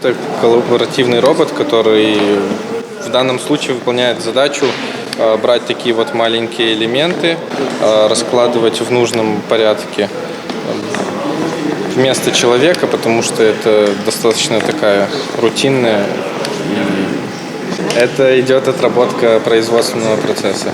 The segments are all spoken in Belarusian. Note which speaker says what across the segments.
Speaker 1: Это коллаборативный робот, который в данном случае выполняет задачу брать такие вот маленькие элементы, раскладывать в нужном порядке вместо человека, потому что это достаточно такая рутинная. Это идет отработка производственного процесса.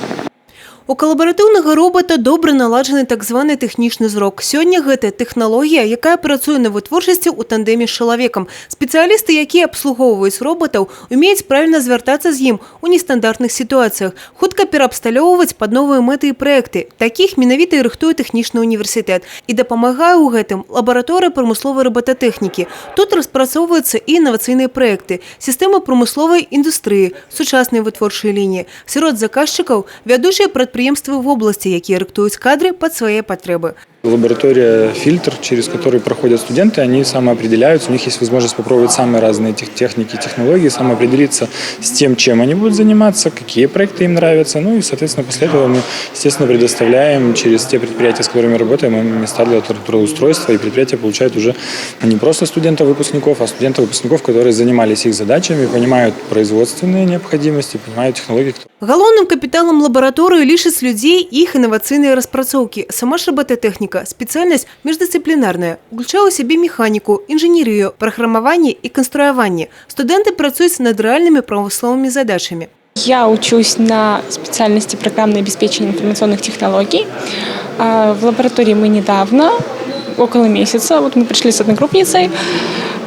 Speaker 2: У калабаратыўнага робота добра наладжаны так званы тэхнічны зрок. Сёння гэта тэхналогія, якая працуе на вытворчасці ў тандеме з чалавекам. Спецыялісты, якія абслугоўваюць роботаў, умеюць правільна звяртацца з ім у нестандартных сітуацыях, хутка пераабсталёўваць пад новыя мэты і праекты. Такіх менавіта і рыхтуе тэхнічны універсітэт. І дапамагае ў гэтым лабараторыя прамысловай роботатэхнікі. Тут распрацоўваюцца і інавацыйныя праекты, сістэмы прамысловай індустрыі, сучасныя вытворчыя лініі. Сярод заказчыкаў вядучыя прадпрыемствы в области, якія рыхтуюць кадры под свои потребы.
Speaker 3: Лаборатория «Фильтр», через который проходят студенты, они самоопределяются, у них есть возможность попробовать самые разные техники, технологии, самоопределиться с тем, чем они будут заниматься, какие проекты им нравятся. Ну и, соответственно, после этого мы, естественно, предоставляем через те предприятия, с которыми работаем, места для трудоустройства, и предприятия получают уже не просто студентов-выпускников, а студентов-выпускников, которые занимались их задачами, понимают производственные необходимости, понимают технологии.
Speaker 2: Галоўным капіталам лабараторыі лічаць людзей і іх інавацыйныя распрацоўкі. Сама ж роботатэхніка – спецыяльнасць міждысцыплінарная, уключае ў сябе механіку, інжынерыю, праграмаванне і канструяванне. Студэнты працуюць над рэальнымі прамысловымі задачамі.
Speaker 4: Я учусь на специальности программное обеспечение информационных технологий. В лаборатории мы недавно, около месяца, вот мы пришли с одногруппницей,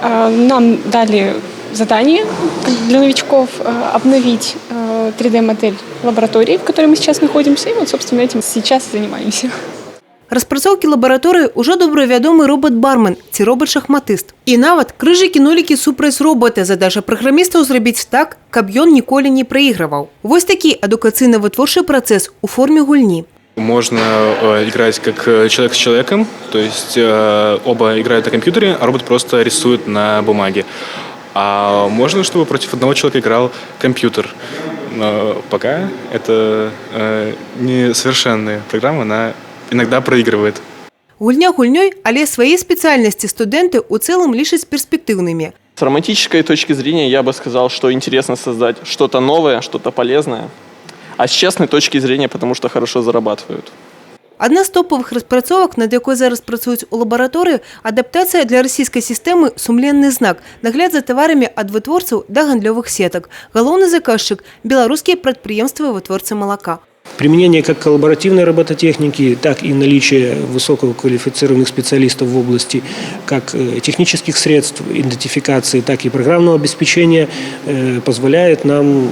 Speaker 4: нам дали задание для новичков обновить 3D-модель лаборатории, в которой мы сейчас находимся, и вот, собственно, этим сейчас и занимаемся.
Speaker 2: Распрацоўкі лабараторыі ўжо добра вядомы робот-бармен ці робот-шахматыст. І нават крыжыкі-нулікі супраць робота задача праграмістаў зрабіць так, каб ён ніколі не праігрываў. Вось такі адукацыйна-вытворчы працэс у форме гульні.
Speaker 5: Можно играть как человек с человеком, то есть оба играют на компьютере, а робот просто рисует на бумаге. А можно, чтобы против одного человека играл компьютер. Но пока это несовершенная программа, она иногда проигрывает.
Speaker 2: Гульня гульнёй, але свае спецыяльнасці студэнты ў цэлым лічаць перспектыўнымі.
Speaker 6: С романтической точки зрения я бы сказал, что интересно создать что-то новое, что-то полезное. А с честной точки зрения, потому что хорошо зарабатывают.
Speaker 2: Адна з топовых распрацовак, над якой зараз працуюць у лабараторыі, адаптацыя для расійскай сістэмы «Сумленны знак», нагляд за таварамі ад вытворцаў да гандлёвых сетак. Галоўны заказчык – беларускія прадпрыемствы вытворцы малака.
Speaker 7: Применение как коллаборативной робототехники, так и наличие высококвалифицированных специалистов в области как технических средств идентификации, так и программного обеспечения позволяет нам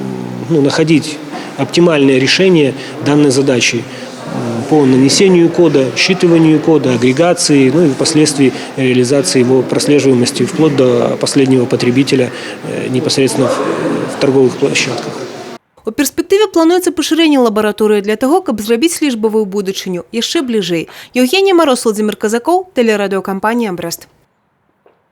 Speaker 7: находить оптимальное решение данной задачи по нанесению кода, считыванию кода, агрегации, ну и впоследствии реализации его прослеживаемости вплоть до последнего потребителя непосредственно в торговых площадках.
Speaker 2: У перспектыве плануецца пашырэнне лабараторыі для таго, каб зрабіць лічбавую будучыню яшчэ бліжэй. Евгения Мороз, Владимир Казаков, телерадиокомпания «Брест».